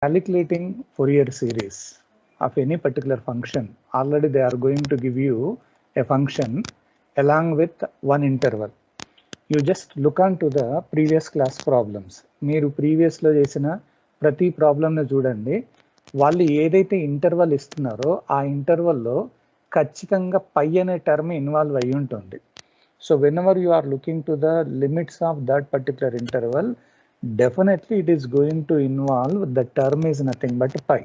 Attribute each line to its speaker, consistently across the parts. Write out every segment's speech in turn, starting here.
Speaker 1: calculating Fourier series of any particular function, already they are going to give you a function along with one interval. You just look on to the previous class problems. మీరు ప్రీవియస్లో చేసిన ప్రతి ప్రాబ్లమ్ని చూడండి. వాళ్ళు ఏదైతే interval ఇస్తున్నారో ఆ ఇంటర్వల్లో ఖచ్చితంగా పై అనే టర్మ్ ఇన్వాల్వ్ అయి ఉంటుంది. So whenever you are looking to the limits of that particular interval, definitely it is going to involve the term is nothing but pi.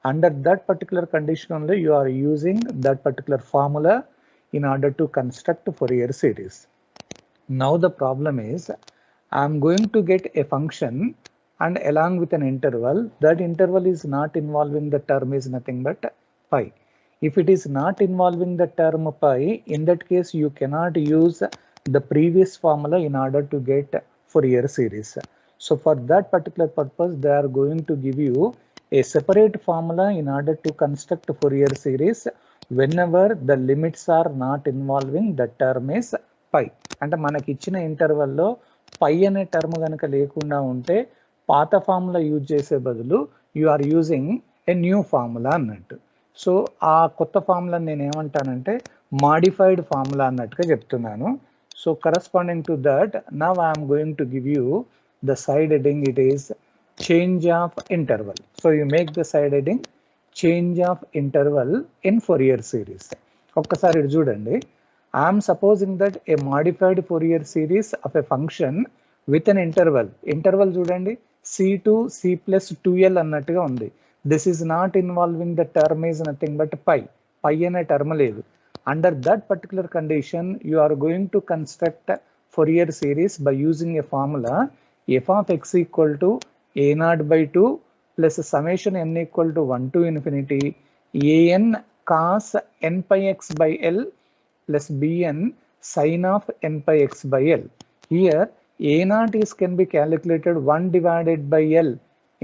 Speaker 1: Under that particular condition only you are using that particular formula in order to construct Fourier series. Now the problem is I am going to get a function and along with an interval, that interval is not involving the term is nothing but pi. If it is not involving the term pi, in that case you cannot use the previous formula in order to get Fourier series. So for that particular purpose, they are going to give you a separate formula in order to construct Fourier series whenever the limits are not involving the term is pi. అంటే మనకి ఇచ్చిన ఇంటర్వల్లో పై అనే term కనుక లేకుండా ఉంటే పాత formula use చేసే బదులు you are using a new formula అన్నట్టు. సో ఆ కొత్త ఫార్ములా నేను ఏమంటానంటే మాడిఫైడ్ ఫార్ములా అన్నట్టుగా చెప్తున్నాను. So corresponding to that now I'm going to give you the side heading, it is change of interval. So you make the side heading change of interval in Fourier series. ఒక్కసారి ఇది చూడండి. I am supposing that a modified Fourier series of a function with an interval. Interval చూడండి c2 c plus 2l అన్నట్టుగా ఉంది. This is not involving the term is nothing but pi. Pi అనే term లేదు. Under that particular condition you are going to construct Fourier series by using a formula f of x equal to a naught by 2 plus summation n equal to 1 to infinity an cos n pi x by l plus bn sin of n pi x by l. Here a naught is can be calculated 1 divided by l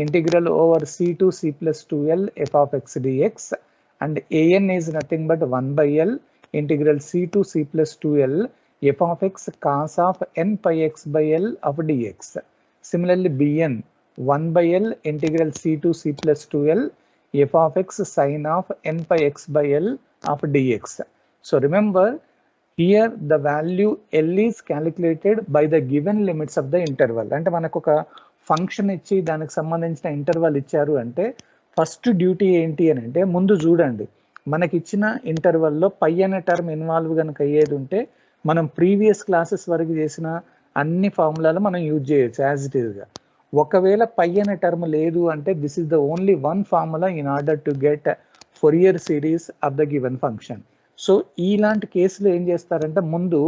Speaker 1: integral over c to c plus 2l f of x dx, and an is nothing but 1 by l integral c to c plus 2l f of x cos of n pi x by l of dx. Similarly, bn 1 by l integral c to c plus 2l f of x sin of n pi x by l of dx. So remember, here the value l is calculated by the given limits of the interval. అంటే మనకు ఒక function ఇచ్చి దానికి సంబంధించిన interval ఇచ్చారు అంటే first duty ఏంటి అని అంటే ముందు చూడండి మనకి ఇచ్చిన ఇంటర్వల్లో పై అనే టర్మ్ ఇన్వాల్వ్ కనుక అయ్యేది ఉంటే మనం ప్రీవియస్ క్లాసెస్ వరకు చేసిన అన్ని ఫార్ములాలు మనం యూజ్ చేయొచ్చు యాజ్ ఇట్ ఈస్గా. ఒకవేళ పై అనే టర్మ్ లేదు అంటే this is the only one formula in order to get Fourier series of the given function. So ఇలాంటి కేసులో ఏం చేస్తారంటే ముందు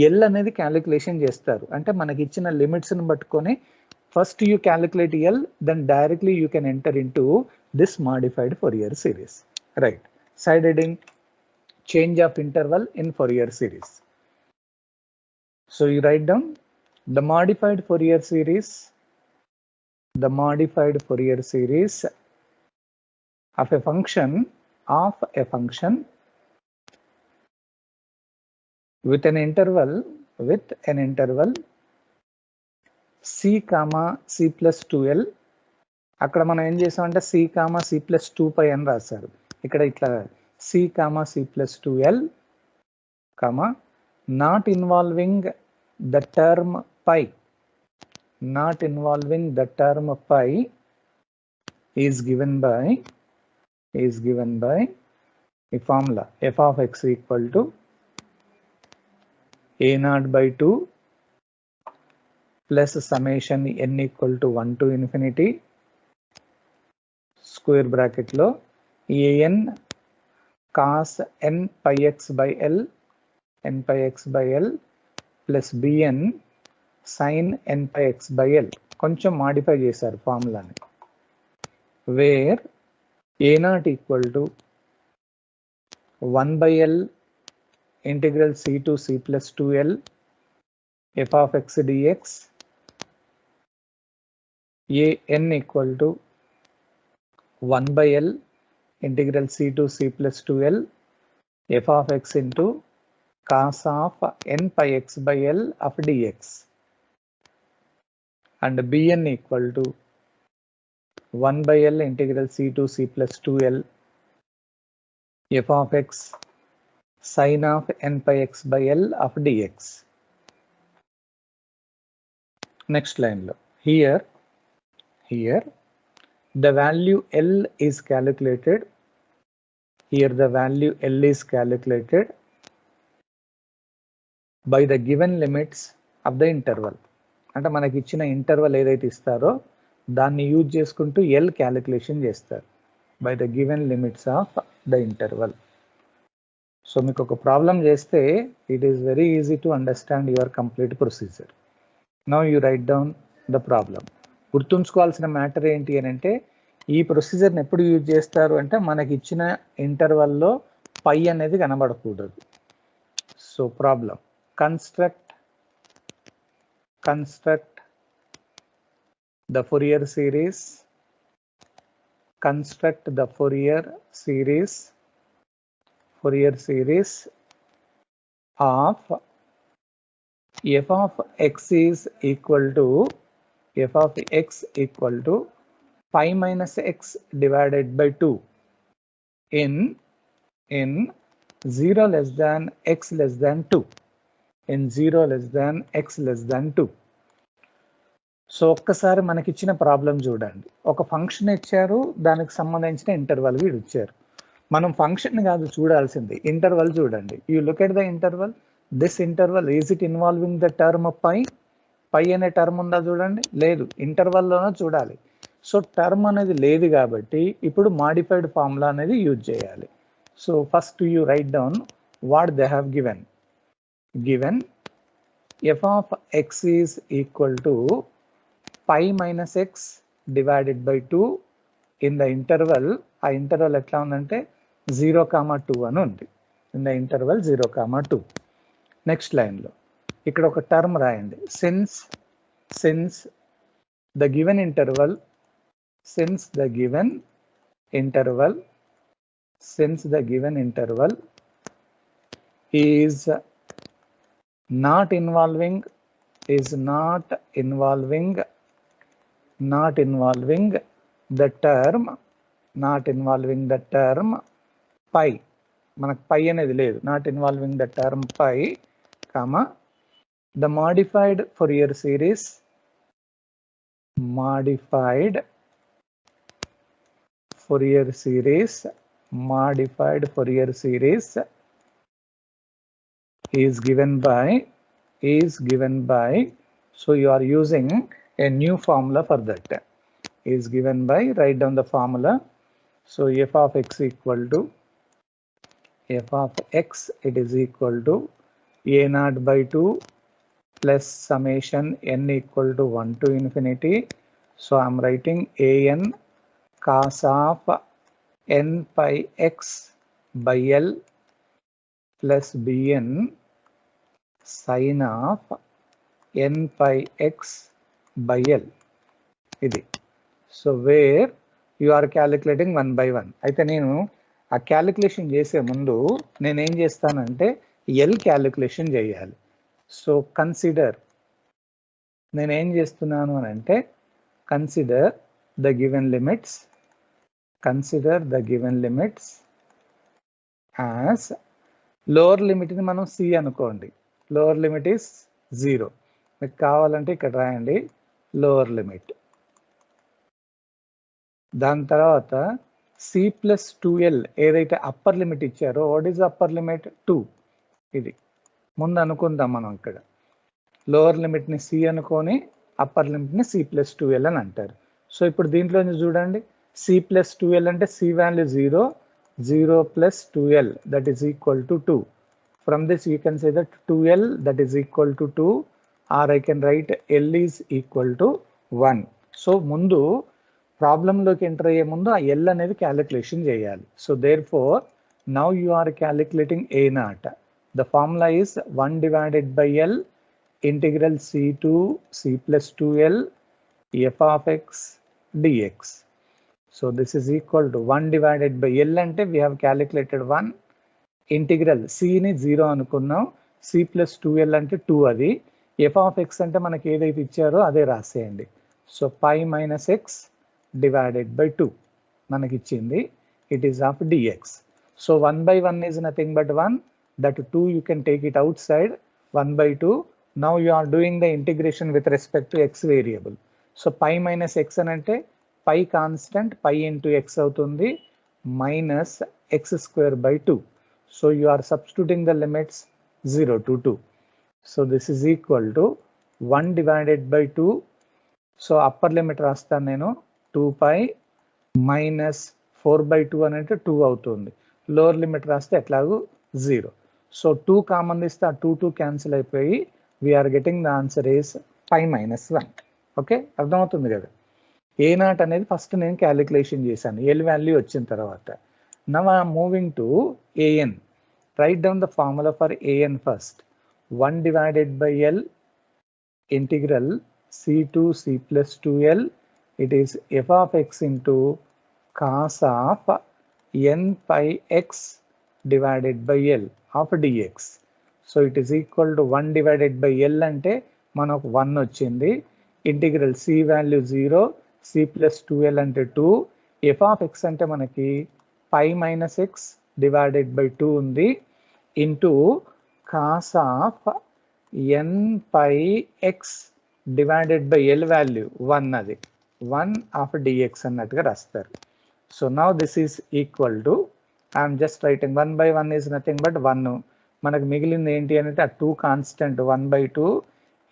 Speaker 1: ఎల్ అనేది క్యాలిక్యులేషన్ చేస్తారు. అంటే మనకి ఇచ్చిన లిమిట్స్ని పట్టుకొని first you calculate L, then directly you can enter in to this modified Fourier series. Right, side heading change of interval in Fourier series. So you write down the modified Fourier series of a function with an interval c comma c plus 2l. అక్కడ మనం ఏం చేసామంటే c comma c plus 2 pi అని రాశారు. ఇక్కడ ఇట్లా c comma c plus 2l comma not involving the term pi, is given by a formula f of x equal to a naught by 2 plus summation n equal to 1 to infinity square bracket లో an cos n pi x by l plus bn sin n pi x by l. కొంచెం modify చేశారు ఫార్ములాని. Where a naught equal to 1 by l integral c to c plus 2l f of x dx, an equal to 1 by l integral c to c plus 2l f of x into cos of n pi x by l of dx, and bn equal to 1 by L integral C to C plus 2L f of x sin of n pi x by L of dx. Next line lo. Here the value L is calculated. Here the value L is calculated by the given limits of the interval. అంటే మనకి ఇచ్చిన interval ఏదైతే ఇస్తారో దాన్ని use చేసుకుంటూ L calculation చేస్తారు by the given limits of the interval. So మీకు ఒక ప్రాబ్లం చేస్తే it is very easy to understand your complete procedure. Now you write down the problem. గుర్తుంచుకోవాల్సిన మ్యాటర్ ఏంటి అని అంటే ఈ ప్రొసీజర్ని ఎప్పుడు యూజ్ చేస్తారు అంటే మనకి ఇచ్చిన ఇంటర్వల్లో పై అనేది కనబడకూడదు. So problem construct the Fourier series, construct the Fourier series of f of x is equal to pi minus x divided by 2 in 0 less than x less than 2. In 0 less than x less than 2. So ఒక్కసారి మనకి ఇచ్చిన problem చూడండి. ఒక function ఇచ్చారు, దానికి సంబంధించిన interval వీడు ఇచ్చారు. మనం ఫంక్షన్ కాదు చూడాల్సింది, ఇంటర్వల్ చూడండి. You look at the interval. This interval is it involving the term pi అనే టర్మ్ ఉందా చూడండి, లేదు, ఇంటర్వల్లోనే చూడాలి. సో టర్మ్ అనేది లేదు కాబట్టి ఇప్పుడు మాడిఫైడ్ ఫార్ములా అనేది యూజ్ చేయాలి. So first you right down what they have given. f of x is equal to pi minus x divided by 2 in the interval. ఆ ఇంటర్వల్ ఎట్లా ఉందంటే 0,2 అని ఉంది. In the interval 0,2. నెక్స్ట్ లైన్లో ఇక్కడ ఒక టర్మ్ రాయండి. since the given interval is not involving the term pi. మనకు పై అనేది లేదు, not involving the term pi, comma the modified Fourier series is given by, so you are using a new formula for that. Is given by, write down the formula. So f of x it is equal to a0 by 2 plus summation n equal to 1 to infinity. So I am writing an cos of n pi x by L plus bn sin of n pi x by L. ఇది. So where you are calculating 1 by 1. అయితే నేను ఆ calculation చేసే ముందు నేనేం చేస్తానంటే l calculation చేయాలి. So consider, నేనేం చేస్తున్నాను అని అంటే consider the given limits as lower లిమిట్ని మనం సి అనుకోండి. Lower limit is 0. మీకు కావాలంటే ఇక్కడ రాయండి లోవర్ లిమిట్. దాని తర్వాత సి ప్లస్ 2L ఏదైతే అప్పర్ లిమిట్ ఇచ్చారో, వాట్ ఈజ్ అప్పర్ లిమిట్ 2. ఇది ముందు అనుకుందాం మనం. ఇక్కడ లోవర్ లిమిట్ని సి అనుకొని అప్పర్ లిమిట్ని సి ప్లస్ 2L అని అంటారు. సో ఇప్పుడు దీంట్లో చూడండి, సి ప్లస్ 2L అంటే C value 0 plus 2L that is equal to 2. From this you can say that 2L that is equal to 2, or I can write L is equal to 1. So ముందు ప్రాబ్లంలోకి enter అయ్యే ముందు ఆ L అనేది calculation చేయాలి. So therefore now you are calculating a0. The formula is 1 divided by L integral c to c plus 2L f of x dx. So this is equal to 1 divided by L అంటే we have calculated 1. Integral సిని 0 అనుకున్నాం, c plus 2L అంటే 2, అది f of x అంటే మనకి ఏదైతే ఇచ్చారో అదే రాసేయండి. So pi minus x divided by 2 మనకి ఇచ్చింది. It is of dx. So 1 by 1 is nothing but 1. That 2 you can take it outside. 1 by 2. Now you are doing the integration with respect to x variable. So pi minus x అంటే pi constant, pi into x అవుతుంది, minus x square by 2. So you are substituting the limits 0 to 2. So this is equal to 1 divided by 2. So upper limit రాస్తాను నేను 2 pi minus 4 by 2 అంటే 2 అవుతుంది. Lower limit రాస్తే ఎట్లాగూ 0. So 2 common ఇస్తే ఆ 2 cancel అయిపోయి we're getting the answer is pi minus 1. Okay, అర్థమవుతుంది కదా. a0 అనేది ఫస్ట్ నేను క్యాలిక్యులేషన్ చేశాను ఎల్ వాల్యూ వచ్చిన తర్వాత. Now I am moving to an. Right down the formula for an first. 1 divided by l integral c to c plus 2l. It is f of x into cos of n pi x divided by l of dx. So it is equal to 1 divided by l అంటే మనకు 1 వచ్చింది. Integral c value 0, c plus 2l అంటే 2, f of x అంటే మనకి pi minus x divided by 2 ఉంది, into cos of n pi x divided by l value 1, అది 1 of dx అన్నట్టుగా రాస్తారు. So now this is equal to, I am just writing 1 by 1 is nothing but 1. మనకు మిగిలింది ఏంటి అంటే ఆ 2 constant 1 by 2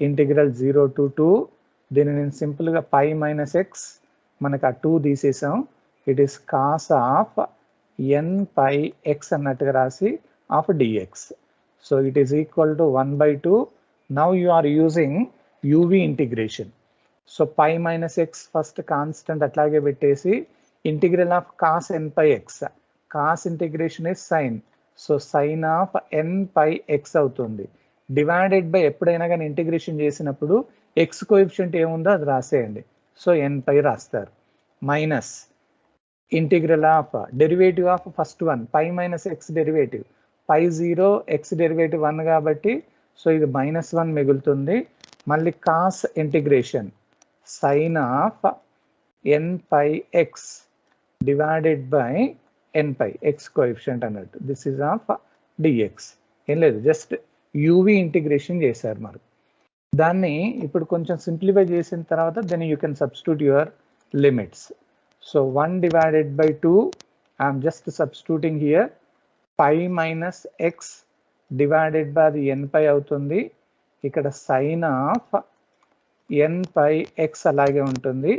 Speaker 1: integral 0 to 2. దీన్ని నేను సింపుల్గా pi minus x, మనకు ఆ 2 తీసేసాం. It is cos of n pi x అన్నట్టుగా రాసి of dx. So it is equal to 1 by 2. Now you are using uv integration. So pi minus x first constant అట్లాగే పెట్టేసి integral of cos n pi x. cos integration is sine, so sine of n pi x అవుతుంది. Divided by ఎప్పుడైనా కానీ integration చేసినప్పుడు x coefficient ఏముందో అది రాసేయండి. So n pi రాస్తారు. Minus integral of derivative of first one pi minus x derivative, pi 0 x derivative 1 కాబట్టి so ఇది -1 మిగులుతుంది. మళ్ళీ cos integration sine of n pi x divided by n pi x coefficient అన్నట్టు. This is of dx. ఏం లేదు, just UV integration చేశారు మరి. దాన్ని ఇప్పుడు కొంచెం సింప్లిఫై చేసిన తర్వాత then you can substitute your limits. So 1 divided by 2, I'm just substituting here pi minus x divided by అది n pi అవుతుంది. ఇక్కడ sine of n pi x అలాగే ఉంటుంది,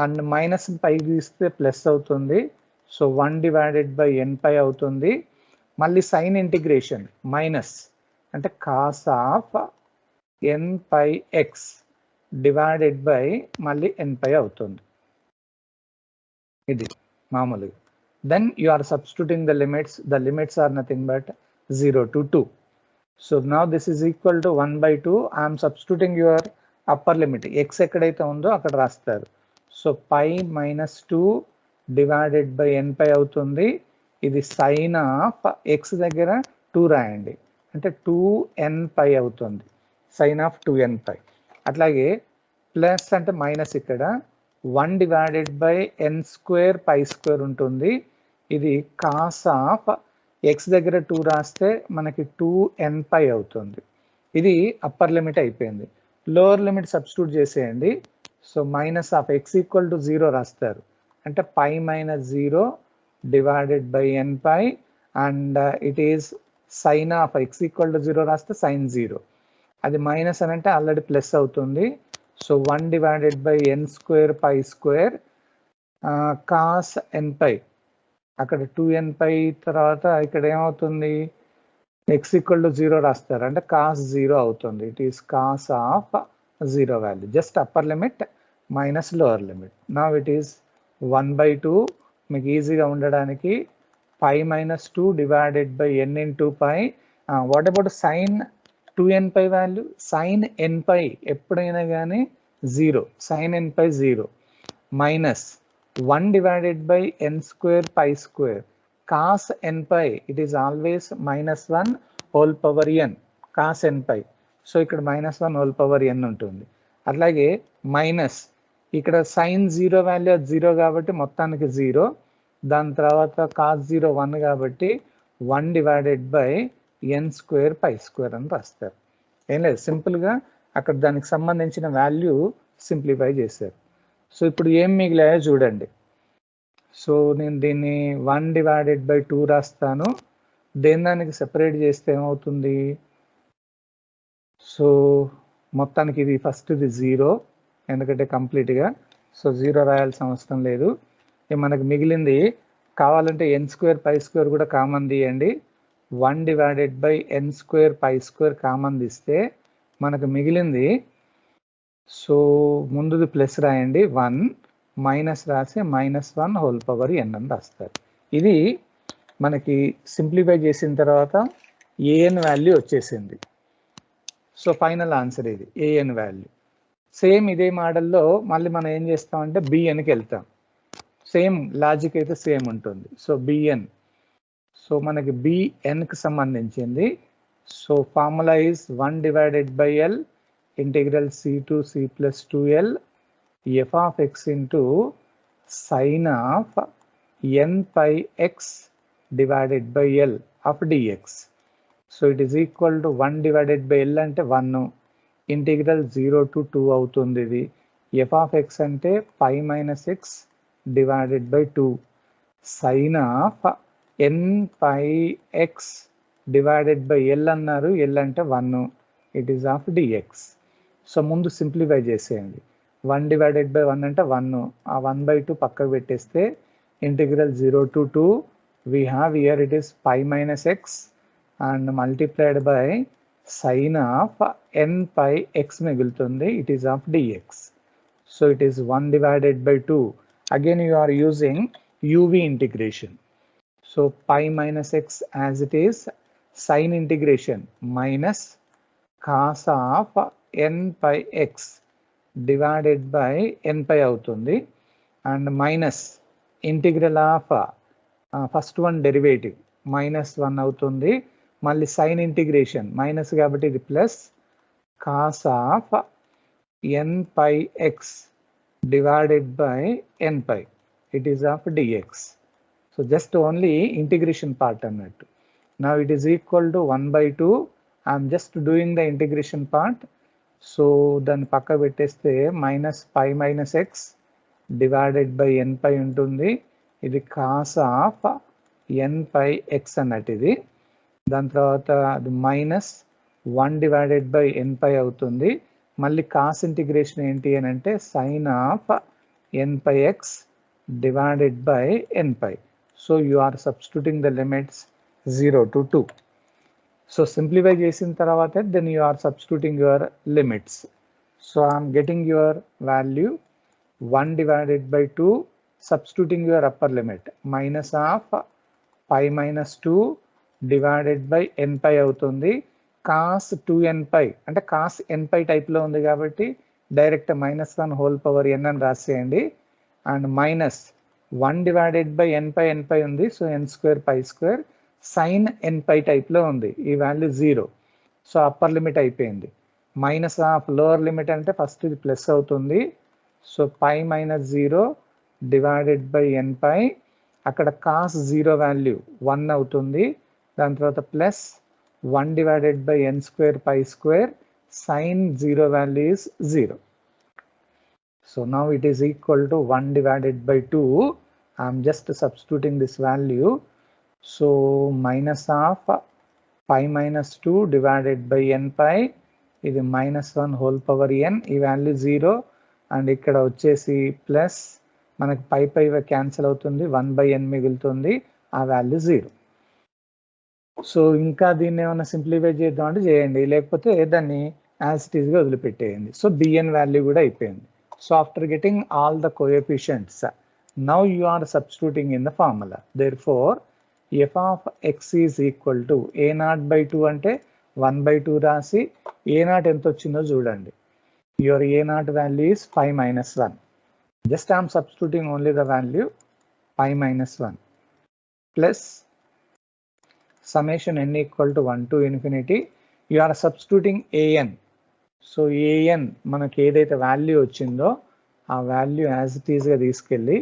Speaker 1: అండ్ మైనస్ పై తీస్తే ప్లస్ అవుతుంది. So 1 divided by n pi అవుతుంది. మళ్ళీ sine integration minus అంటే cos of n pi x divided by మళ్ళీ n pi అవుతుంది. ఇది మామూలుగా. Then you are substituting the limits. The limits are nothing but 0 to 2. So now this is equal to 1 by 2. I'm substituting your upper limit. X ఎక్కడైతే ఉందో అక్కడ రాస్తారు. So pi minus 2 divided by n pi అవుతుంది. ఇది sign of X దగ్గర 2 రాయండి, అంటే 2n pi అవుతుంది. Sine of 2n pi. అట్లాగే ప్లస్ అంటే మైనస్ ఇక్కడ 1 divided by n square pi square ఉంటుంది. ఇది కాస్ ఆఫ్ ఎక్స్ దగ్గర 2 రాస్తే మనకి 2n pi అవుతుంది. ఇది అప్పర్ లిమిట్ అయిపోయింది. లోవర్ లిమిట్ సబ్స్టిట్యూట్ చేసేయండి. So minus of x equal to 0 రాస్తారు, అంటే pi minus 0 divided by n pi, and it is sine of x equal to 0 రాస్తే సైన్ 0. అది మైనస్ అని అంటే ఆల్రెడీ ప్లస్ అవుతుంది. So 1 divided by n square pi square cos n pi, అక్కడ 2n pi తర్వాత ఇక్కడ ఏమవుతుంది x ఈక్వల్ టు 0 రాస్తారు, అంటే కాస్ 0 అవుతుంది. It is cos of 0 value. Just upper limit minus lower limit. Now it is 1 by 2. మీకు ఈజీగా ఉండడానికి pi minus 2 divided by n into pi. What about sine 2n pi value? Sine n pi ఎప్పుడైనా కానీ 0, sine n pi 0, minus 1 divided by n square pi square cos n pi, it is always -1 whole power n cos n pi. So ఇక్కడ -1 whole power n ఉంటుంది. అట్లాగే minus ఇక్కడ sign 0 value అది 0 కాబట్టి మొత్తానికి 0. దాని తర్వాత కాస్ 0 1 కాబట్టి 1 divided by n square pi square అని రాస్తారు. ఏం లేదు, సింపుల్గా అక్కడ దానికి సంబంధించిన వాల్యూ సింప్లిఫై చేశారు. సో ఇప్పుడు ఏం మిగిలాయో చూడండి. సో నేను దీన్ని 1 డివైడెడ్ బై 2 రాస్తాను. దానికి సెపరేట్ చేస్తే ఏమవుతుంది? సో మొత్తానికి ఇది ఫస్ట్ది 0, ఎందుకంటే కంప్లీట్గా. సో 0 రాయాల్సిన అవసరం లేదు. మనకు మిగిలింది కావాలంటే n స్క్వేర్ పై స్క్వేర్ కూడా కామన్ తీయండి. 1 divided by n square pi square common తీస్తే మనకు మిగిలింది, సో ముందుది ప్లస్ రాయండి, 1 మైనస్ రాసి -1 హోల్ పవర్ n అని రాస్తారు. ఇది మనకి సింప్లిఫై చేసిన తర్వాత an వాల్యూ వచ్చేసింది. సో ఫైనల్ ఆన్సర్ ఇది an వాల్యూ. సేమ్ ఇదే మోడల్లో మళ్ళీ మనం ఏం చేస్తామంటే bnకి వెళ్తాం. సేమ్ లాజిక్ అయితే సేమ్ ఉంటుంది. సో bn, సో మనకి bnకి సంబంధించింది. So formula is 1 divided by l integral c to c plus 2l f of x into sine of n pi x divided by l of dx. So it is equal to 1 divided by l అంటే 1, integral 0 to 2 అవుతుంది. ఇది f of x అంటే pi minus x divided by 2 sine of n pi x divided by l అన్నారు, l అంటే 1, it is of dx. So ముందు simplify చేసేయండి. 1 divided by 1 అంటే 1, ఆ 1/2 పక్కకు పెట్టేస్తే integral 0 to 2 we have here it is pi minus x and multiplied by sine of n pi x మిగులుతుంది, it is of dx. So it is 1 divided by 2. Again you are using uv integration. So pi minus x as it is, sine integration minus cos of n pi x divided by n pi అవుతుంది, and minus integral of first one derivative -1 అవుతుంది. మళ్ళీ sine integration minus కాబట్టి ఇది plus cos of n pi x divided by n pi, it is of dx. So just only integration part అన్నట్టు. Now it is equal to 1/2. I'm just doing the integration part. So దాన్ని పక్క పెట్టేస్తే minus pi minus x divided by n pi ఉంటుంది, ఇది cos of n pi x అన్నట్టు ఇది. దాని తర్వాత అది -1 డివైడెడ్ బై n పై అవుతుంది. మళ్ళీ కాస్ ఇంటిగ్రేషన్ ఏంటి అని అంటే sine of n pi x divided by n pi. So you are substituting the limits 0 to 2. So simplify చేసిన తర్వాత then you are substituting your limits. So I'm getting your value 1 divided by 2, substituting your upper limit minus of pi minus 2 divided by n pi అవుతుంది. Cos 2n పై అంటే cos n pi టైప్లో ఉంది కాబట్టి direct -1 whole power n అని రాసేయండి. And minus 1 divided by n pi ఉంది, so n square pi square, sine n pi టైప్లో ఉంది, ఈ వాల్యూ 0. సో అప్పర్ లిమిట్ అయిపోయింది. మైనస్ ఆఫ్ లోవర్ లిమిట్ అంటే ఫస్ట్ ఇది ప్లస్ అవుతుంది. So pi minus 0 divided by n pi, అక్కడ cos 0 value 1 అవుతుంది. దాని తర్వాత plus 1 divided by n square pi square, sine 0 value is 0. So now it is equal to 1 divided by 2. I am just substituting this value. So minus of pi minus 2 divided by n pi, ఇది -1 whole power n, ఈ value 0. And ఇక్కడ వచ్చేసి plus మనకి పై cancel అవుతుంది, 1/n మిగులుతుంది, ఆ value 0. So ఇంకా దీన్ని ఏమైనా సింప్లిఫై చేద్దాం అంటే చేయండి, లేకపోతే దాన్ని యాజ్ ఇట్ ఈస్గా వదిలిపెట్టేయండి. సో bn వాల్యూ కూడా అయిపోయింది. So after getting all the coefficients, now you are substituting in the formula. Therefore, f of x is equal to a0 by 2 అంటే 1/2 రాసి a0 ఎంత వచ్చిందో చూడండి. Your a0 value is pi minus 1. Just I am substituting only the value pi minus 1 plus summation n equal to 1 to infinity. You are substituting an. So an మనకి ఏదైతే value వచ్చిందో ఆ value as it ఈస్గా తీసుకెళ్ళి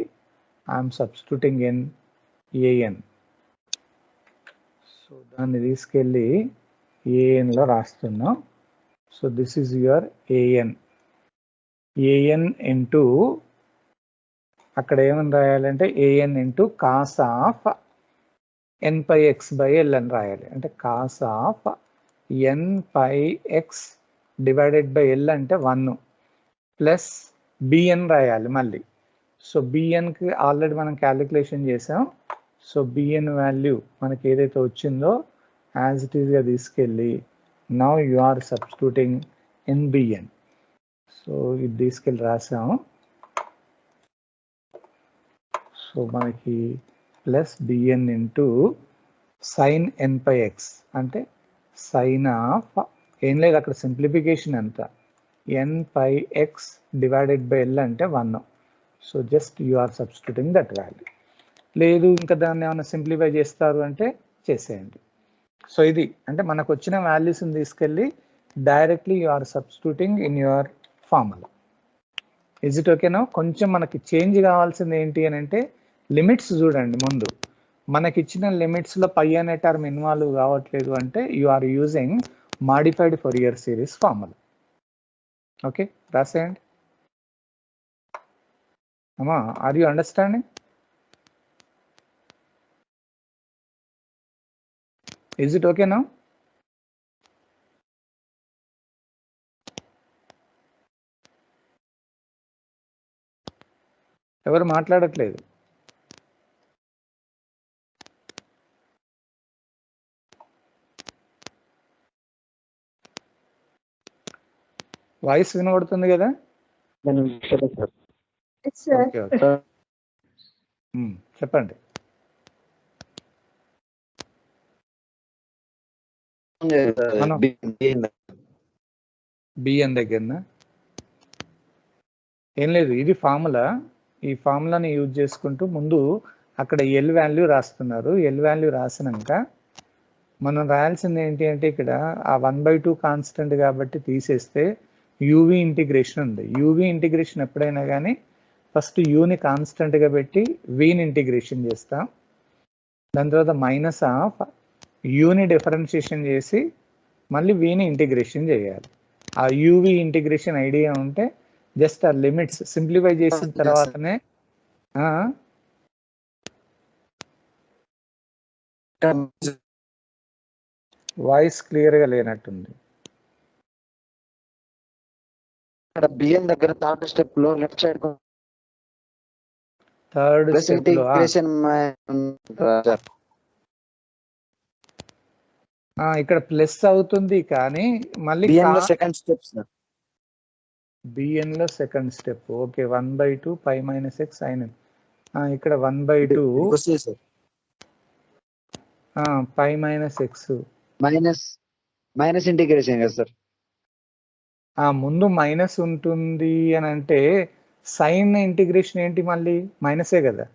Speaker 1: I'm substituting in AN. So దాన్ని తీసుకెళ్ళి ఏఎన్లో రాస్తున్నాం. So this is your AN. AN into అక్కడ ఏమని రాయాలంటే AN into cos of n pi x by l అని రాయాలి. అంటే cos of n pi x divided by l అంటే 1 ప్లస్ బిఎన్ రాయాలి మళ్ళీ. సో బిఎన్కి ఆల్రెడీ మనం క్యాలిక్యులేషన్ చేసాం. సో బిఎన్ వాల్యూ మనకి ఏదైతే వచ్చిందో యాజ్ ఇట్ ఈస్గా తీసుకెళ్ళి now you are substituting in B N. So ఇది తీసుకెళ్ళి రాసాం. సో మనకి plus b n into sine n pi x అంటే సైన్ ఆఫ్ ఏం లేదు అక్కడ సింప్లిఫికేషన్ ఎంత n pi x divided by l అంటే 1. So just you are substituting that value. లేదు ఇంకా దాన్ని ఏమైనా సింప్లిఫై చేస్తారు అంటే చేసేయండి. సో ఇది అంటే మనకు వచ్చిన వాల్యూస్ని తీసుకెళ్ళి directly you are substituting in your formula. Is it ఓకేనా? కొంచెం మనకి చేంజ్ కావాల్సింది ఏంటి అని అంటే లిమిట్స్ చూడండి. ముందు మనకి ఇచ్చిన లిమిట్స్లో పై అనే టర్మ్ ఇన్వాల్వ్ కావట్లేదు అంటే you are using modified Fourier series formula. Okay, రాసేయండి అమ్మా. Are you understanding? Is it ఓకేనా? ఎవరు మాట్లాడట్లేదు. వాయిస్ వినబడుతుంది కదా? చెప్పండి. బిఎన్ దగ్గర ఏం లేదు, ఇది ఫార్ములా. ఈ ఫార్ములాని యూజ్ చేసుకుంటూ ముందు అక్కడ ఎల్ వాల్యూ రాస్తున్నారు. ఎల్ వాల్యూ రాసినాక మనం రాయాల్సింది ఏంటి అంటే ఇక్కడ ఆ 1/2 కాన్స్టెంట్ కాబట్టి తీసేస్తే యూవి ఇంటిగ్రేషన్ ఉంది. యూవి ఇంటిగ్రేషన్ ఎప్పుడైనా కానీ ఫస్ట్ యూని కాన్స్టెంట్గా పెట్టి విని ఇంటిగ్రేషన్ చేస్తాం. దాని తర్వాత మైనస్ ఆఫ్ యూని డిఫరెన్షియేషన్ చేసి మళ్ళీ విని ఇంటిగ్రేషన్ చేయాలి. ఆ యూవి ఇంటిగ్రేషన్ ఐడియా ఉంటే జస్ట్ ఆ లిమిట్స్ సింప్లిఫై చేసిన తర్వాతనే వాయిస్ క్లియర్గా లేనట్టుంది.
Speaker 2: బిఎన్ దగ్గర థర్డ్ స్టెప్ లో లెఫ్ట్ సైడ్
Speaker 1: థర్డ్ స్టెప్ లో ఇక్కడ ప్లస్ అవుతుంది కానీ మళ్ళీ
Speaker 2: సెకండ్ స్టెప్ సార్.
Speaker 1: బిఎన్ లో second step. Okay, 1/2 pi minus x అయిన ఇక్కడ 1/2 pi minus x
Speaker 2: minus integration కదా సార్.
Speaker 1: ముందు మైనస్ ఉంటుంది అని అంటే సైన్ ఇంటిగ్రేషన్ ఏంటి మళ్ళీ మైనసే కదా.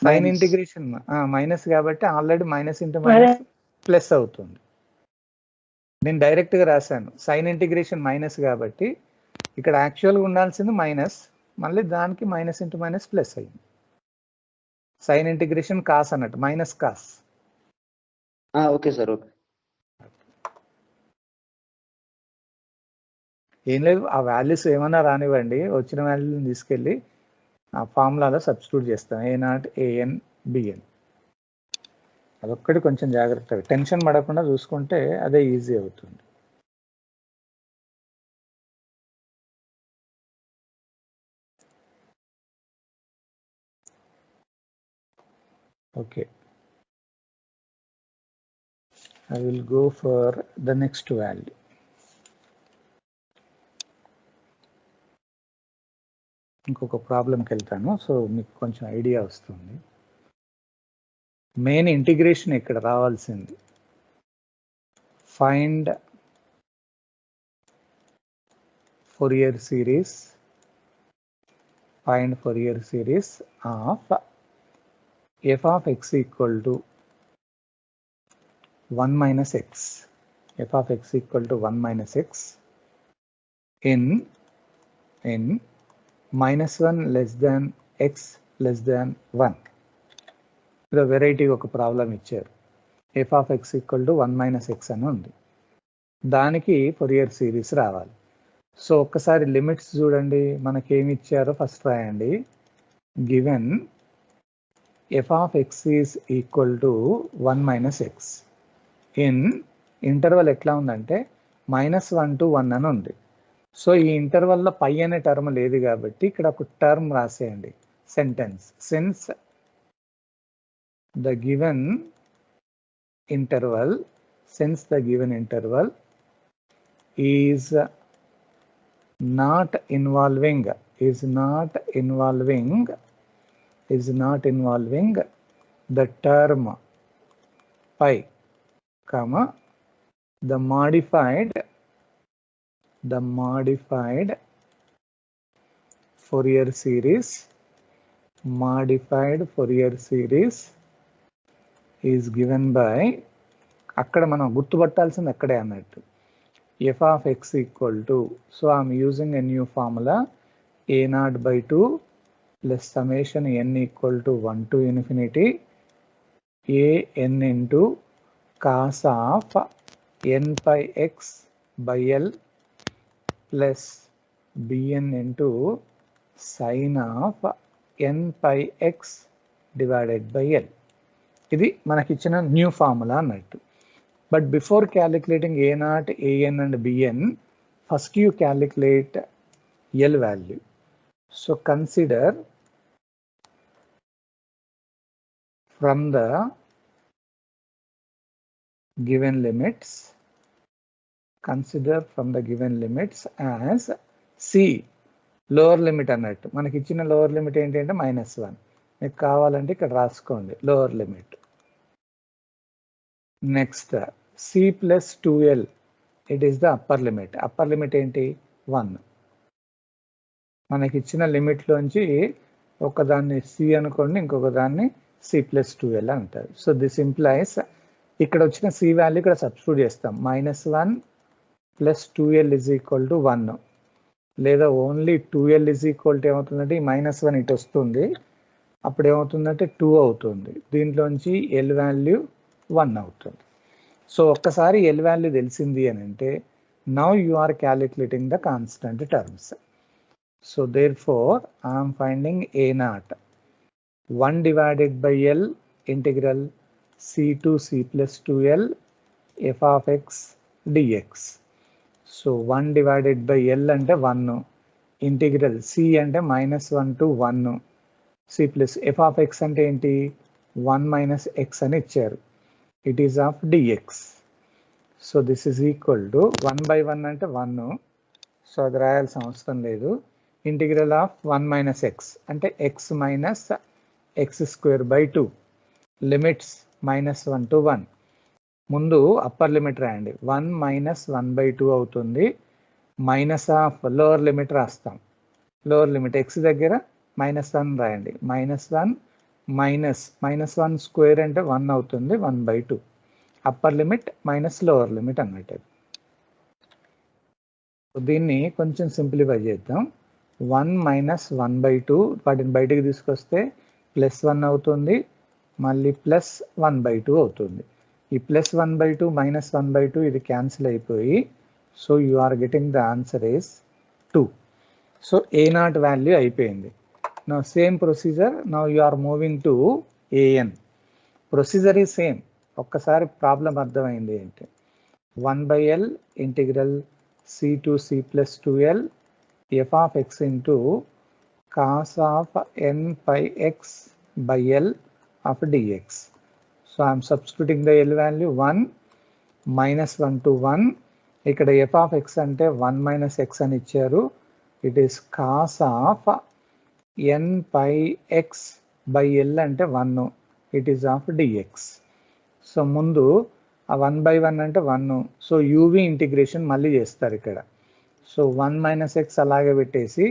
Speaker 1: సైన్ ఇంటిగ్రేషన్ మైనస్ కాబట్టి already minus into minus plus అవుతుంది. నేను డైరెక్ట్గా రాశాను సైన్ ఇంటిగ్రేషన్ మైనస్ కాబట్టి ఇక్కడ యాక్చువల్గా ఉండాల్సింది మైనస్, మళ్ళీ దానికి మైనస్ ఇంటూ మైనస్ ప్లస్ అయింది. సైన్ ఇంటిగ్రేషన్ కాస్ అన్నట్టు minus cos.
Speaker 2: Okay sir. Okay,
Speaker 1: ఏం లేదు, ఆ వాల్యూస్ ఏమన్నా రానివ్వండి, వచ్చిన వాల్యూని తీసుకెళ్ళి ఆ ఫార్ములాలో సబ్స్టిట్యూట్ చేస్తాం. A0 AN BN. అదొక్కటి కొంచెం జాగ్రత్తగా టెన్షన్ పడకుండా చూసుకుంటే అదే ఈజీ అవుతుంది. Okay, I will go for the next value. ఇంకొక ప్రాబ్లంకి వెళ్తాను, సో మీకు కొంచెం ఐడియా వస్తుంది. మెయిన్ ఇంటిగ్రేషన్ ఇక్కడ రావాల్సింది. Find Fourier series of f of x equal to 1 minus x. f of x equal to 1 minus x in -1 less than x less than 1. ఇప్పుడు variety ఒక ప్రాబ్లం ఇచ్చారు. f of x equal to 1 minus x అని ఉంది. దానికి Fourier series రావాలి. So ఒక్కసారి limits చూడండి, మనకేమి ఇచ్చారో ఫస్ట్ రాయండి. Given f of x is equal to 1 minus x. In interval ఎట్లా ఉందంటే -1 to 1 అని ఉంది. సో ఈ ఇంటర్వల్లో పై అనే టర్మ్ లేదు కాబట్టి ఇక్కడ ఒక టర్మ్ రాసేయండి, sentence. Since the given interval is not involving the term pi, comma the modified Fourier series is given by, అక్కడ మనం గుర్తుపట్టాల్సింది అక్కడే అన్నట్టు, f of x equal to, so I'm using a new formula, a0/2 plus summation n equal to 1 to infinity an into cos of n pi x by l plus bn into sin of n pi x divided by l. ఇది మనకిచ్చిన new formula అన్నట్టు. But before calculating a0, an and bn, first you calculate l value. So consider from the given limits as c, lower limit అన్నట్టు. మనకి ఇచ్చిన lower limit ఏంటంటే -1. మీకు కావాలంటే ఇక్కడ రాసుకోండి lower limit. Next c plus 2l, it is the upper limit. Upper limit ఏంటి 1. మనకి ఇచ్చిన లిమిట్లోంచి ఒకదాన్ని c అనుకోండి, ఇంకొక దాన్ని c plus 2l అంటారు. సో దిస్ ఇంప్లైస్ ఇక్కడ వచ్చిన c వాల్యూ ఇక్కడ సబ్స్టిట్యూట్ చేస్తాం. -1 plus 2l is equal to 1, లేదా only 2l is equal to ఏమవుతుందంటే ఈ -1 ఇటు వస్తుంది, అప్పుడు ఏమవుతుందంటే 2 అవుతుంది. దీంట్లోంచి l వాల్యూ 1 అవుతుంది. సో ఒక్కసారి l వాల్యూ తెలిసింది అని అంటే now you are calculating the constant terms. So therefore I'm finding a0 1 divided by l integral c to c plus 2l f of x dx. So 1 divided by l అంటే 1, integral c అంటే -1 to 1, c plus f of x అంటే ఏంటి 1 minus x అని ఇచ్చారు. It is of dx. So this is equal to 1 by 1 అంటే 1, so అది రాయాల్సిన అవసరం లేదు. ఇంటిగ్రల్ ఆఫ్ 1 minus x అంటే x minus x square by 2, limits -1 to 1. ముందు అప్పర్ లిమిట్ రాయండి, 1 minus 1 by 2 అవుతుంది. మైనస్ ఆఫ్ లోవర్ లిమిట్ రాస్తాం, లోవర్ లిమిట్ x దగ్గర -1 రాయండి, -1 -1 స్క్వేర్ అంటే 1 అవుతుంది, 1 by 2. Upper limit minus lower limit అన్నట్టు. దీన్ని కొంచెం సింప్లిఫై చేద్దాం. 1 minus 1 by 2, వాటిని బయటికి తీసుకొస్తే +1 అవుతుంది, మళ్ళీ +1 by 2 అవుతుంది. ఈ +1 by 2 -1 by 2 ఇది క్యాన్సిల్ అయిపోయి, so you are getting the answer is 2. So a0 value అయిపోయింది. Now same procedure, now you are moving to an. Procedure is same. ఒక్కసారి ప్రాబ్లం అర్థమైంది ఏంటి, 1 by l integral c to c plus 2l f of x into cos of n pi x by l of dx. So I am substituting the l value 1 -1 to 1. ఇక్కడ f of x అంటే 1 minus x అని ఇచ్చారు. It is cos of n pi x by l అంటే 1, it is of dx. So ముందు ఆ 1 by 1 అంటే 1, so uv integration మళ్ళీ చేస్తారు ఇక్కడ. సో 1 minus x అలాగే పెట్టేసి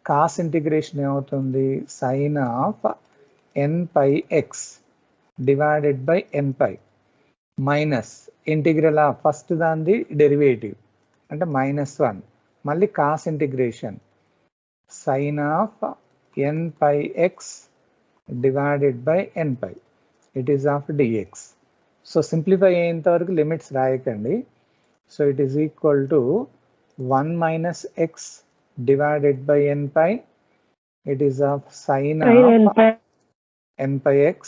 Speaker 1: కాస్ ఇంటిగ్రేషన్ ఏమవుతుంది, sine of n pi x divided by n pi minus integral of first దానిది డెరివేటివ్ అంటే -1, మళ్ళీ cos integration sin of n pi x divided by n pi. It is of dx. So simplify అయ్యేంత వరకు limits రాయకండి. So it is equal to 1 minus x divided by n pi. It is of sin of n pi x.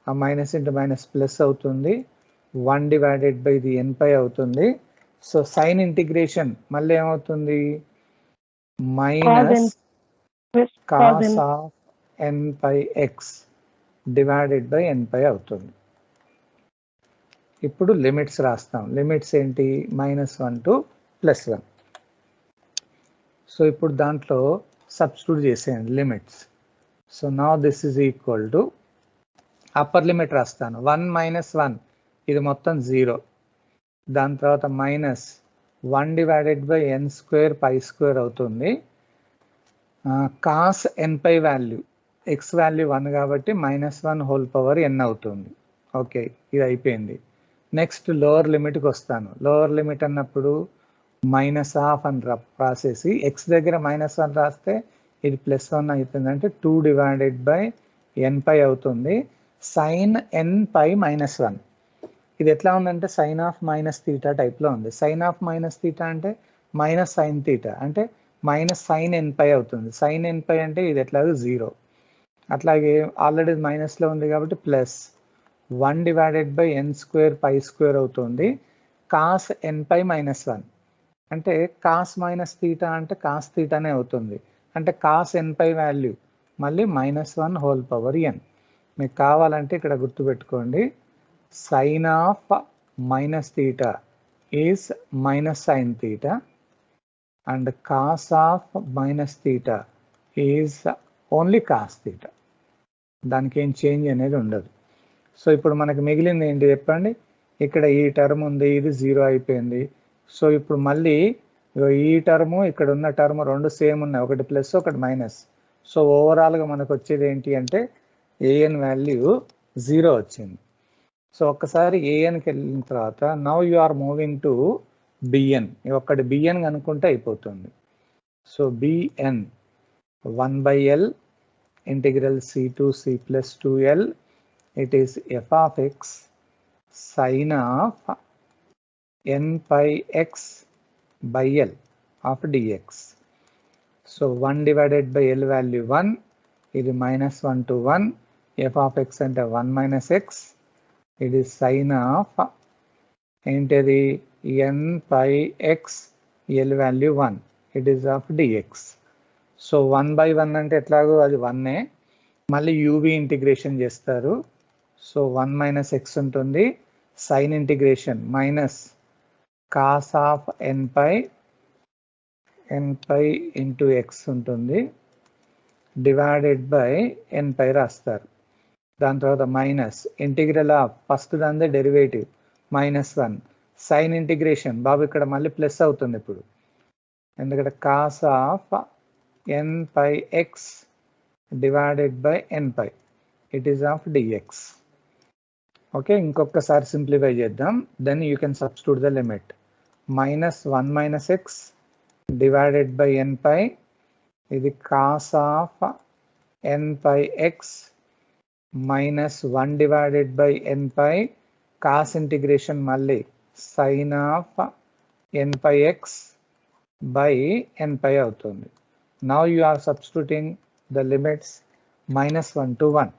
Speaker 1: A minus into minus plus అవుతుంది. 1 divided by the n pi అవుతుంది. So sin integration మళ్ళీ ఏమవుతుంది? Minus cos of n pi x divided by n pi అవుతుంది. ఇప్పుడు limits రాస్తాం. Limits ఏంటి? -1 to +1. So ఇప్పుడు దాంట్లో సబ్స్టిట్యూట్ చేసేయండి limits. So now this is equal to upper limit రాస్తాను. 1 - 1 ఇది మొత్తం 0. దాని తర్వాత -1 divided by n² π² అవుతుంది. Cos n pi value x value 1 కాబట్టి -1 హోల్ పవర్ n అవుతుంది. ఓకే, ఇది అయిపోయింది. నెక్స్ట్ లోవర్ లిమిట్కి వస్తాను. లోవర్ లిమిట్ అన్నప్పుడు -1 అని రాసేసి x దగ్గర -1 రాస్తే ఇది +1 అవుతుంది. అంటే 2 divided by n పై అవుతుంది. sin n పై -1 ఇది ఎట్లా ఉందంటే sin of -θ టైప్లో ఉంది. sin of -θ అంటే -sin θ అంటే -sin n పై అవుతుంది. sin n పై అంటే ఇది ఎట్లాగో 0. అట్లాగే ఆల్రెడీ మైనస్లో ఉంది కాబట్టి +1 divided by n² π² అవుతుంది. cos n పై -1 అంటే cos θ అంటే cos θనే అవుతుంది. అంటే cos n పై వాల్యూ మళ్ళీ -1 హోల్ పవర్ n. మీకు కావాలంటే ఇక్కడ గుర్తుపెట్టుకోండి, sin of -θ is -sin θ and cos of -θ is only cos θ. దానికి ఏం చేంజ్ అనేది ఉండదు. సో ఇప్పుడు మనకు మిగిలింది ఏంటి చెప్పండి? ఇక్కడ ఈ టర్మ్ ఉంది, ఇది 0 అయిపోయింది. సో ఇప్పుడు మళ్ళీ ఈ టర్ము ఇక్కడ ఉన్న టర్మ్ రెండు సేమ్ ఉన్నాయి, ఒకటి ప్లస్ ఒకటి మైనస్. సో ఓవరాల్గా మనకు వచ్చేది ఏంటి అంటే an వాల్యూ 0 వచ్చింది. సో ఒక్కసారి anకి వెళ్ళిన తర్వాత now you are moving to bn. ఒక్కటి bn అనుకుంటే అయిపోతుంది. సో bn 1/l integral c to c plus 2l. It is f of x sin of n pi x by l of dx. So 1 divided by l value 1. ఇది -1 to 1. f of x అంటే 1 minus x. It is sin of ఏంటిది n pi x l value 1. It is of dx. So 1/1 అంటే ఎట్లాగో అది 1ఏ. మళ్ళీ uv integration చేస్తారు. So 1 minus x ఉంటుంది. Sine integration minus cos of n pi into x ఉంటుంది డివైడెడ్ బై n పై రాస్తారు. దాని తర్వాత మైనస్ ఇంటిగ్రల్ ఆఫ్ ఫస్ట్ దాని డెరివేటివ్ -1 సైన్ ఇంటిగ్రేషన్ బాబు ఇక్కడ మళ్ళీ ప్లస్ అవుతుంది ఇప్పుడు, ఎందుకంటే cos of n pi x divided by n pi it is of dx. Okay, ఇంకొకసారి సింప్లిఫై చేద్దాం. Then you can substitute the limit. -1 minus x divided by n pi ఇది cos of n pi x -1 divided by n pi cos integration మళ్ళీ sine of n pi x by n pi అవుతుంది. Now you are substituting the limits -1 to 1.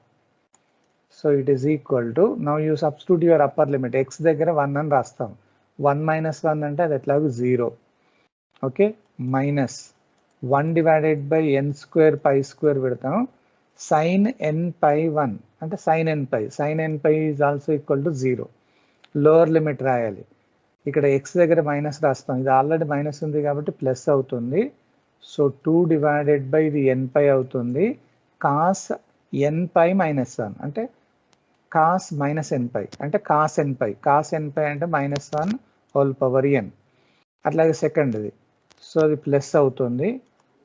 Speaker 1: So it is equal to now you substitute your upper limit. X దగ్గర 1 అని రాస్తాం. 1 - 1 అంటే అది ఎట్లాగో 0. Okay, -1 divided by n² π² పెడతాం. Sign n pi 1 అంటే sine n pi is also equal to 0. Lower limit రాయాలి. ఇక్కడ ఎక్స్ దగ్గర మైనస్ రాస్తాం. ఇది ఆల్రెడీ మైనస్ ఉంది కాబట్టి ప్లస్ అవుతుంది. సో 2 డివైడెడ్ బై ఇది n పై అవుతుంది. కాస్ n పై -1 అంటే కాస్ -n పై అంటే కాస్ n పై అంటే -1 హోల్ పవర్ n. అట్లాగే సెకండ్ది, సో అది ప్లస్ అవుతుంది.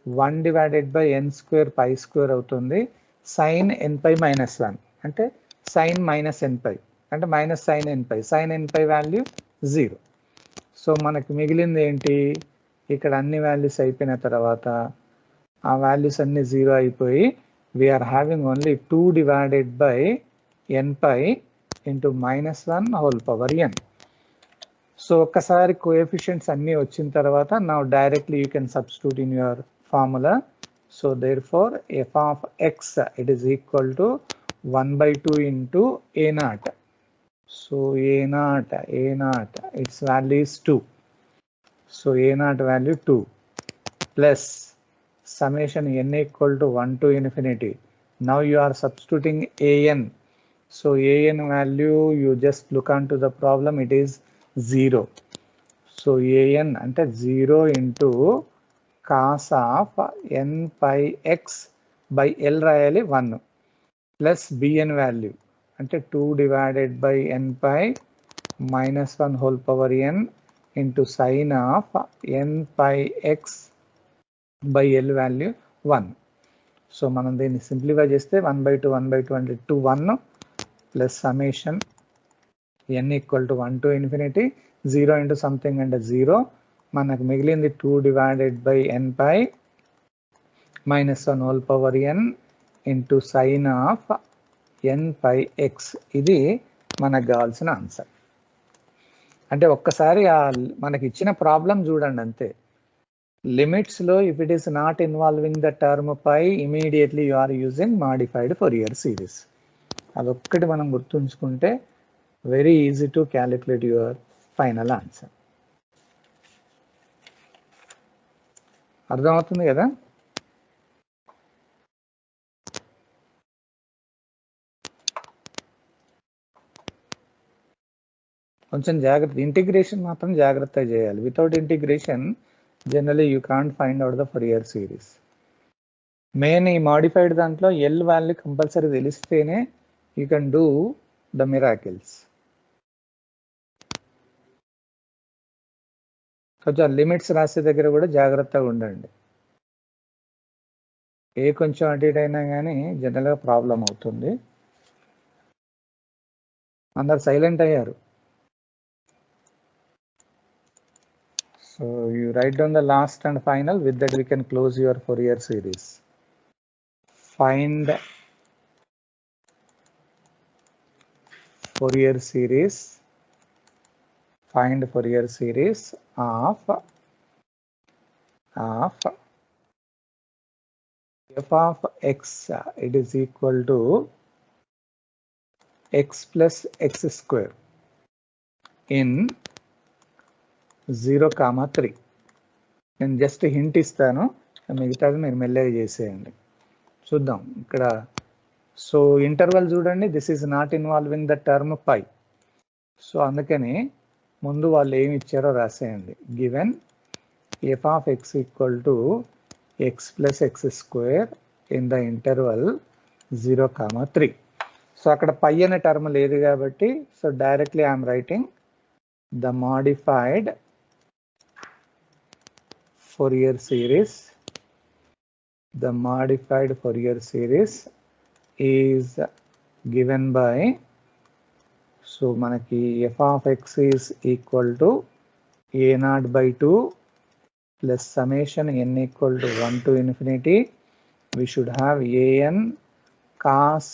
Speaker 1: 1 డివైడెడ్ బై n² π² అవుతుంది. సైన్ n పై -1 అంటే సైన్ -n పై అంటే sine n pi value 0. So మనకి మిగిలింది ఏంటి? ఇక్కడ అన్ని వాల్యూస్ అయిపోయిన తర్వాత ఆ వాల్యూస్ అన్ని 0 అయిపోయి we are having only 2 divided by n pi into -1 whole power n. So ఒక్కసారి కోఎఫిషియంట్స్ అన్ని వచ్చిన తర్వాత now directly you can substitute in your formula. So therefore f of x it is equal to 1/2 into a0. So a0 its value is 2. So a0 value 2 plus summation n equal to 1 to infinity. Now you are substituting an. So an value you just look onto the problem, it is 0. So an ante 0 into cos of n pi x by l రాయాలి 1 plus bn value ante 2 divided by n pi -1 whole power n into sin of n pi x by l value 1. So మనం దీన్ని simplify చేస్తే 1/2 అంటే 1 plus summation n equal to 1 to infinity 0 into something అంటే 0. మనకు మిగిలింది 2 divided by n pi -1 whole power n into sine of n pi x. ఇది మనకు కావాల్సిన ఆన్సర్. అంటే ఒక్కసారి మనకి ఇచ్చిన ప్రాబ్లం చూడండి అంతే. లిమిట్స్ లో if it is not involving the term pi immediately you are using modified Fourier series. అదొక్కటి మనం గుర్తుంచుకుంటే very easy to calculate your final answer. అర్థమవుతుంది కదా? కొంచెం జాగ్రత్త, ఇంటిగ్రేషన్ మాత్రం జాగ్రత్తగా చేయాలి. Without integration generally you can't find out the Fourier series. Main ఈ మాడిఫైడ్ దాంట్లో ఎల్ వాల్యూ కంపల్సరీ తెలిస్తేనే you can do the miracles. కొంచెం లిమిట్స్ రాసే దగ్గర కూడా జాగ్రత్తగా ఉండండి. ఏ కొంచెం అటు ఇటు అయినా కానీ జనరల్గా ప్రాబ్లం అవుతుంది. అందరు సైలెంట్ అయ్యారు. So you write down the last and final. With that we can close your Fourier series. Find Fourier series. Find Fourier series of f of x. It is equal to x plus x square in 0,3. నేను just hint ఇస్తాను, మిగతాది మీరు మెల్లగా చేసేయండి. చూద్దాం ఇక్కడ. So interval చూడండి, this is not involving the term pi. So అందుకని ముందు వాళ్ళు ఏమి ఇచ్చారో రాసేయండి. Given f of x equal to x plus x square in the interval 0,3. So అక్కడ పై అనే టర్మ్ లేదు కాబట్టి so directly I'm writing the modified Fourier series. The modified Fourier series is given by, so manaki f of x is equal to a0 by 2 plus summation n equal to 1 to infinity. We should have an cos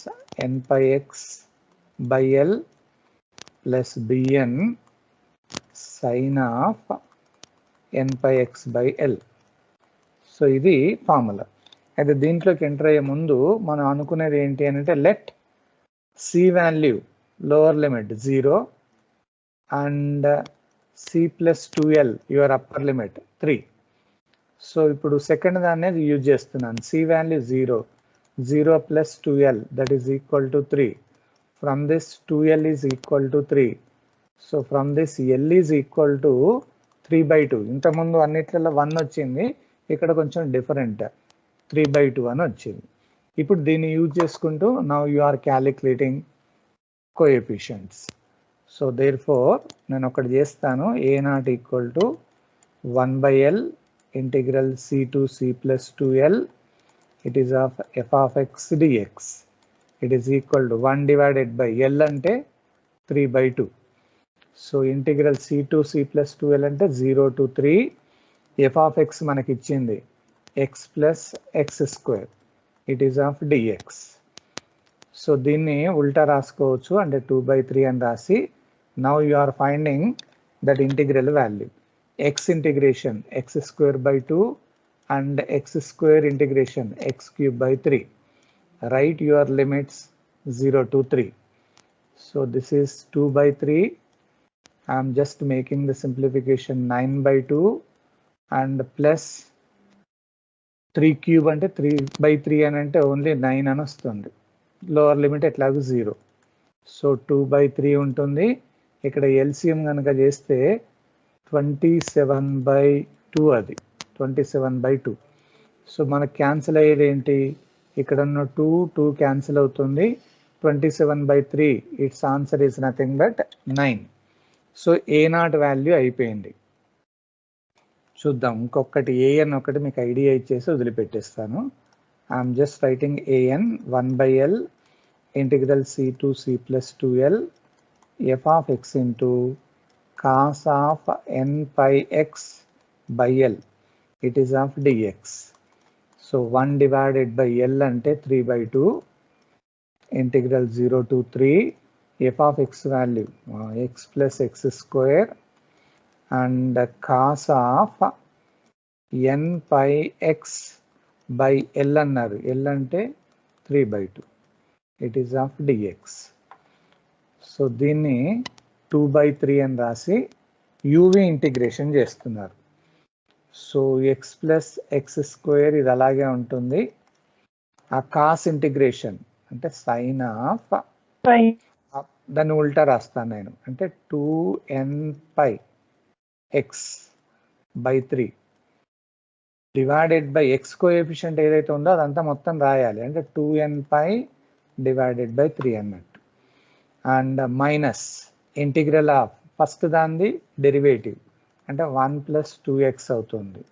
Speaker 1: n pi x by l plus bn sin of n pi x by l. సో ఇది formula. అయితే దీంట్లోకి enter అయ్యే ముందు మనం అనుకునేది ఏంటి అంటే let c value lower limit 0 and c plus 2l your upper limit 3. So ఇప్పుడు సెకండ్ దాన్ని యూజ్ చేస్తున్నాను. C value 0 plus 2l that is equal to 3. From this 2l is equal to 3. So from this l is equal to 3/2. ఇంతకుముందు అన్నిట్లలో 1 వచ్చింది, ఇక్కడ కొంచెం different 3/2 అని వచ్చింది. ఇప్పుడు దీన్ని యూజ్ చేసుకుంటూ now you are calculating coefficients. So therefore నేను ఒకటి చేస్తాను. a0 equal to 1/l integral c to c plus 2l it is of f of x dx. It is equal to 1 divided by l అంటే 3/2. So integral c to c plus 2l అంటే 0 to 3. f of x మనకి ఇచ్చింది x plus x square. It is of dx. So దీన్ని ఉల్టా రాసుకోవచ్చు అంటే 2/3 అని రాసి now you are finding that integral value x integration x square by 2 and x square integration x cube by 3. Write your limits 0 to 3. So this is 2/3. I am just making the simplification 9/2 and plus 3 cube అంటే 3/3 అని అంటే only 9 అని వస్తుంది. Lower limit ఎట్లాగో 0. So 2/3 ఉంటుంది. ఇక్కడ LCM కనుక చేస్తే 27/2 అది 27/2. సో మనకు క్యాన్సిల్ అయ్యేది ఏంటి, ఇక్కడ ఉన్న 2 క్యాన్సిల్ అవుతుంది. 27/3 it's answer is nothing but 9. So a0 value అయిపోయింది. చూద్దాం ఇంకొకటి an ఒకటి మీకు ఐడియా ఇచ్చేసి వదిలిపెట్టేస్తాను. I'm just writing an 1/l integral c to c plus 2l f of x into cos of n pi x by l. It is of dx. So 1 divided by l అంటే 3/2 integral 0 to 3 f of x value x plus x square and cos of n pi x by l అన్నారు. l అంటే 3/2. It is of dx. So దీన్ని 2/3 అని రాసి uv integration చేస్తున్నారు. So x plus x square ఇది అలాగే ఉంటుంది. ఆ కాస్ ఇంటిగ్రేషన్ అంటే సైన్ ఆఫ్ దాన్ని ఉల్టా రాస్తాను నేను అంటే 2n pi x by 3 divided by x coefficient ఏదైతే ఉందో అదంతా మొత్తం రాయాలి అంటే 2n పై డివైడెడ్ బై 3 అన్నట్టు. And minus integral of first దాన్ని డెరివేటివ్ అంటే 1 + 2x అవుతుంది.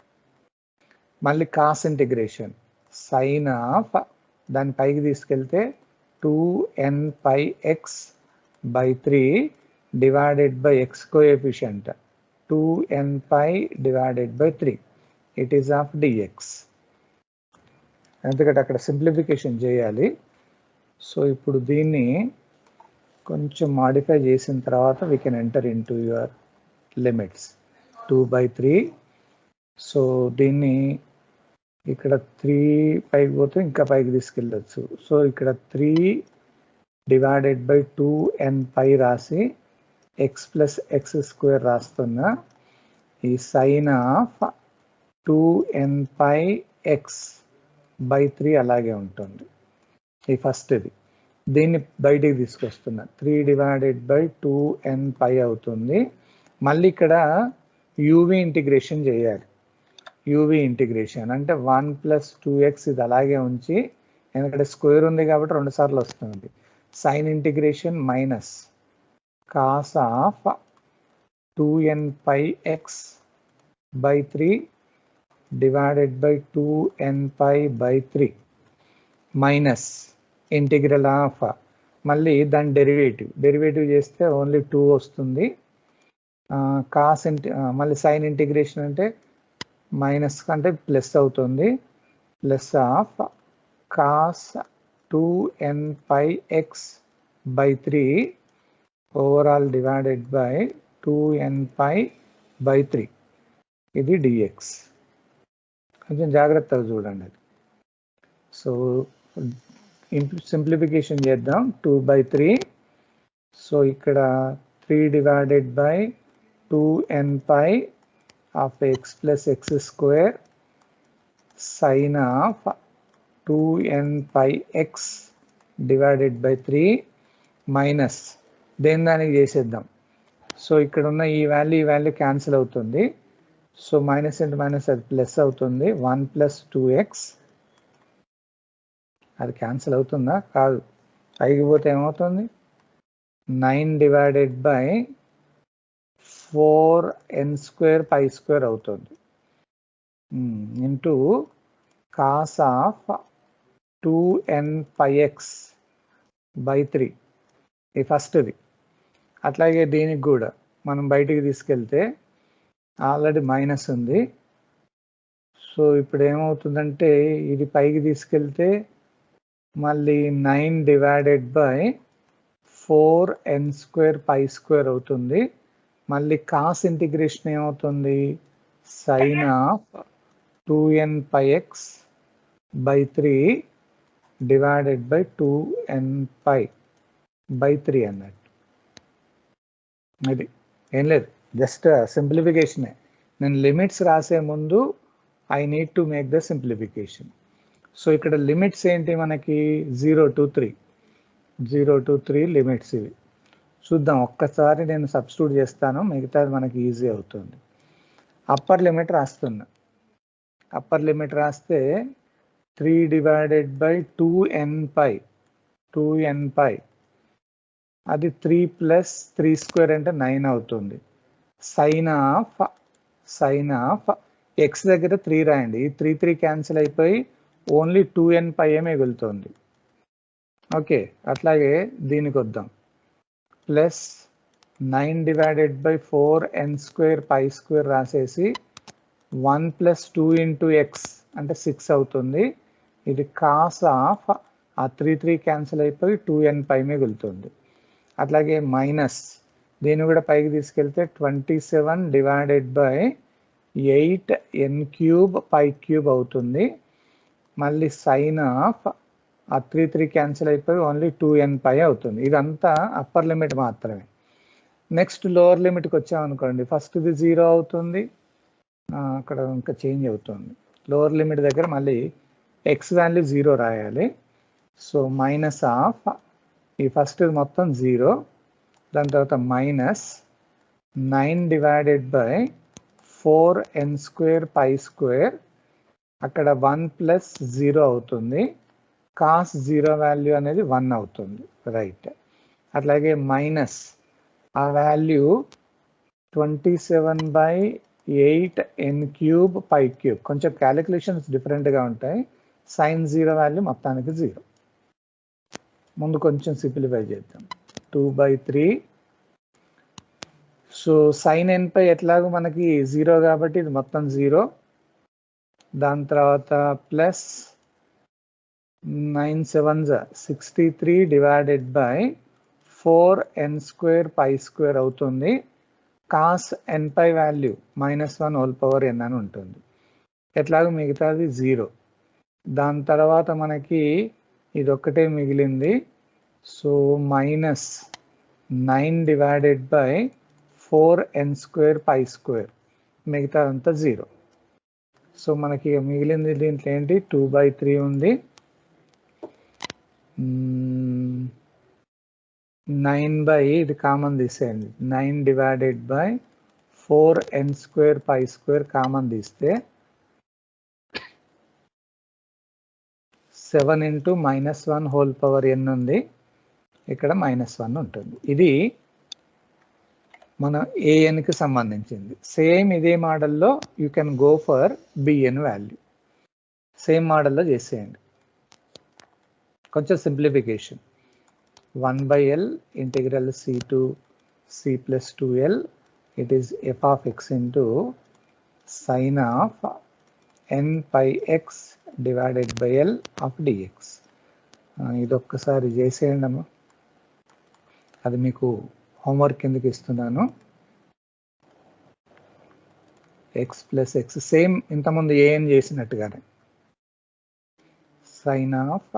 Speaker 1: మళ్ళీ కాస్ ఇంటిగ్రేషన్ సైన్ ఆఫ్ దాని పైకి తీసుకెళ్తే 2n pi x by 3 divided by x coefficient 2n pi divided by 3. It is of d x. ఎందుకంటే అక్కడ సింప్లిఫికేషన్ చేయాలి. సో ఇప్పుడు దీన్ని కొంచెం మాడిఫై చేసిన తర్వాత we can enter in to your limits 2/3. So దీన్ని ఇక్కడ 3 పైకి పోతే ఇంకా పైకి తీసుకెళ్ళచ్చు. సో ఇక్కడ 3 డివైడెడ్ బై 2n పై రాసి ఎక్స్ ప్లస్ ఎక్స్ స్క్వేర్ రాస్తున్నా. ఈ sine of 2n pi x by 3 అలాగే ఉంటుంది. ఈ ఫస్ట్ ఇది దీన్ని బయటికి తీసుకొస్తున్నా 3 డివైడెడ్ బై 2n పై అవుతుంది. మళ్ళీ ఇక్కడ యూవి ఇంటిగ్రేషన్ చేయాలి. యూవి ఇంటిగ్రేషన్ అంటే 1 + 2x ఇది అలాగే ఉంచి ఎందుకంటే స్క్వేర్ ఉంది కాబట్టి 2 సార్లు వస్తుంది. Sine integration minus cos of 2n pi x by 3 divided by 2n pi by 3 minus integral of మళ్ళీ దాని డెరివేటివ్ చేస్తే ఓన్లీ 2 వస్తుంది. కాస్ మళ్ళీ సైన్ ఇంటిగ్రేషన్ అంటే మైనస్ అంటే ప్లస్ అవుతుంది. Plus of cos 2n pi x by 3 overall divided by 2n pi by 3. ఇది dx. కొంచెం జాగ్రత్తగా చూడండి అది. సో సింప్లిఫికేషన్ చేద్దాం 2/3. సో ఇక్కడ 3 divided by 2n pi of x plus x square sine of 2n pi x divided by 3 minus దానికి చేసేద్దాం. So ఇక్కడ ఉన్న ఈ వాల్యూ క్యాన్సిల్ అవుతుంది. సో మైనస్ ఇంటూ మైనస్ అది ప్లస్ అవుతుంది. 1 + 2x అది క్యాన్సిల్ అవుతుందా? కాదు. పైకి పోతే ఏమవుతుంది 9 డివైడెడ్ బై 4n² π² అవుతుంది into cos of 2n πx by 3. ఈ ఫస్ట్ది. అట్లాగే దీనికి కూడా మనం బయటికి తీసుకెళ్తే ఆల్రెడీ మైనస్ ఉంది. సో ఇప్పుడు ఏమవుతుందంటే ఇది పైకి తీసుకెళ్తే మళ్ళీ 9 divided by 4n² pi square అవుతుంది. మళ్ళీ కాస్ ఇంటిగ్రేషన్ ఏమవుతుంది, sine of 2n pi x by 3 divided by 2n pi by 3 అన్నట్టు. ఇది ఏం లేదు, జస్ట్ సింప్లిఫికేషనే. నేను లిమిట్స్ రాసే ముందు I need to make the simplification. So ఇక్కడ లిమిట్స్ ఏంటి మనకి 0 to 3 లిమిట్స్ ఇవి. చూద్దాం ఒక్కసారి నేను సబ్స్టిట్యూట్ చేస్తాను, మిగతాది మనకి ఈజీ అవుతుంది. అప్పర్ లిమిట్ రాస్తున్నా. అప్పర్ లిమిట్ రాస్తే 3 డివైడెడ్ బై 2n పై అది 3 ప్లస్ 3² అంటే 9 అవుతుంది. సైన్ ఆఫ్ ఎక్స్ దగ్గర 3 రాయండి. ఈ 3 క్యాన్సిల్ అయిపోయి ఓన్లీ 2n పై మిగులుతుంది. ఓకే, అట్లాగే దీనికి వద్దాం. Plus 9 divided by 4n² pi square రాసేసి 1 ప్లస్ 2 ఇంటూ ఎక్స్ అంటే 6 అవుతుంది. ఇది కాస్ ఆఫ్ ఆ 3 క్యాన్సిల్ అయిపోయి 2n పై మిగులుతుంది. అట్లాగే మైనస్ దీన్ని కూడా పైకి తీసుకెళ్తే 27 divided by 8n³ pi cube అవుతుంది. మళ్ళీ సైన్ ఆఫ్ ఆ 3 క్యాన్సిల్ అయిపోయి ఓన్లీ 2n పై అవుతుంది. ఇదంతా అప్పర్ లిమిట్ మాత్రమే. నెక్స్ట్ లోవర్ లిమిట్కి వచ్చామనుకోండి, ఫస్ట్ ఇది 0 అవుతుంది, అక్కడ ఇంకా చేంజ్ అవుతుంది. లోవర్ లిమిట్ దగ్గర మళ్ళీ ఎక్స్ వాల్యూ 0 రాయాలి. సో మైనస్ ఆఫ్ ఈ ఫస్ట్ మొత్తం 0, దాని తర్వాత minus 9 divided by 4n² pi square, అక్కడ 1 ప్లస్ 0 అవుతుంది. కాస్ 0 వాల్యూ అనేది 1 అవుతుంది, రైట్. అట్లాగే మైనస్ ఆ value 27 by 8n³ pi cube. కొంచెం క్యాలిక్యులేషన్స్ డిఫరెంట్గా ఉంటాయి. సైన్ 0 వాల్యూ మొత్తానికి 0. ముందు కొంచెం సింప్లిఫై చేద్దాం. 2/3. సో సైన్ n పై ఎట్లాగో మనకి 0 కాబట్టి ఇది మొత్తం 0. దాని తర్వాత plus 9 7s 63 divided by 4n² pi square అవుతుంది. కాస్ n పై వాల్యూ -1 అని ఉంటుంది. ఎట్లాగో మిగతాది 0. దాని తర్వాత మనకి ఇది ఒక్కటే మిగిలింది. So minus 9 divided by 4n² pi square, మిగతాదంతా 0. సో మనకి మిగిలింది దీంట్లో ఏంటి, 2/3 ఉంది. 9 ఇది కామన్ తీసేయండి. 9 divided by 4n² pi square common తీస్తే 7 ఇంటూ -1 ఉంది, ఇక్కడ -1 ఉంటుంది. ఇది మన an-కి సంబంధించింది. సేమ్ ఇదే మోడల్లో you can go for bn value. Same మోడల్లో చేసేయండి. కొంచెం simplification. 1/L integral c to c plus 2L, it is f of x into sin of n pi x divided by L of dx. ఇది ఒక్కసారి చేసేయండి అమ్మా, అది మీకు homework కిందకి ఇస్తున్నాను. x ప్లస్ ఎక్స్ సేమ్ ఇంతకుముందు an చేసినట్టుగానే. sin of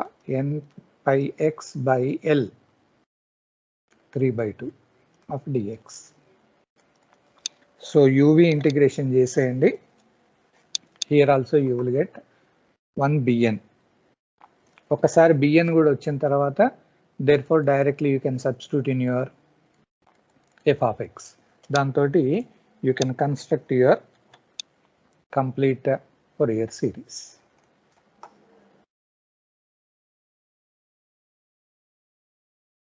Speaker 1: n pi x by L 3/2 of dx. So uv integration చేసేయండి. Here also you will get 1 bn. ఒకసారి bn కూడా వచ్చిన తర్వాత therefore directly you can substitute in your f of x. దాంతో you can construct your complete Fourier series.